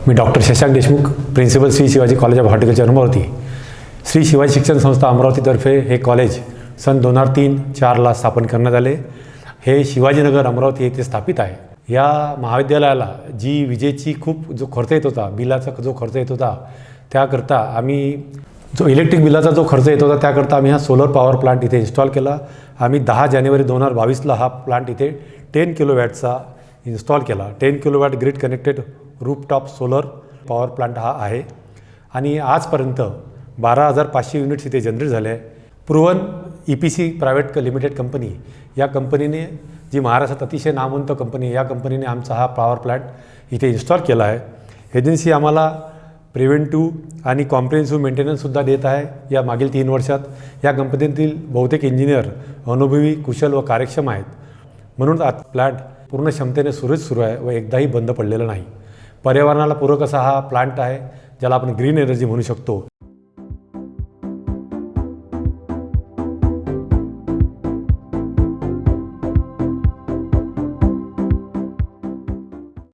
Me doctor Shashank Deshmukh, principal Shri Shivaji college of horticulture Amravati. Shri Shivaji Shikshan Sanstha अमरावतीतर्फे हे college सन 2003-04ला स्थापन करण्यात आले. हे शिवाजीनगर अमरावती येथे स्थापित आहे. या महाविद्यालयाला जी विजेची खूप जो खर्च येत होता, बिलाचा जो खर्च येत होता, त्याकरता आम्ही जो इलेक्ट्रिक बिलाचा जो खर्च येत होता त्याकरता आम्ही हा सोलर पॉवर प्लांट इथे इन्स्टॉल केला. आम्ही 10 जानेवारी 2022ला हा प्लांट इथे 10 किलोवॅटचा इन्स्टॉल केला. 10 kilowatt grid connected rooftop solar power plant हा आहे आणि आजपर्यंत 12,500 युनिट्स इथे जनरेट झाले आहे. Proven EPC private limited company या कंपनीने, जी महाराष्ट्रात अतिशय नामवंत कंपनी, या कंपनीने आमचा हा पॉवर प्लांट इथे इन्स्टॉल केला आहे. एजन्सी आम्हाला प्रिव्हेंटिव्ह आणि कॉम्प्रिहेन्सिव्ह मेंटेनन्ससुद्धा देत आहे. या मागील 3 वर्षात या कंपनीतील बहुतेक इंजिनियर अनुभवी, कुशल व कार्यक्षम आहेत. म्हणून प्लांट पूर्ण क्षमतेने सुरू आहे व एकदाही बंद पडलेला नाही. पर्यावरणाला पूरक असा हा प्लांट आहे, ज्याला आपण ग्रीन एनर्जी म्हणू शकतो.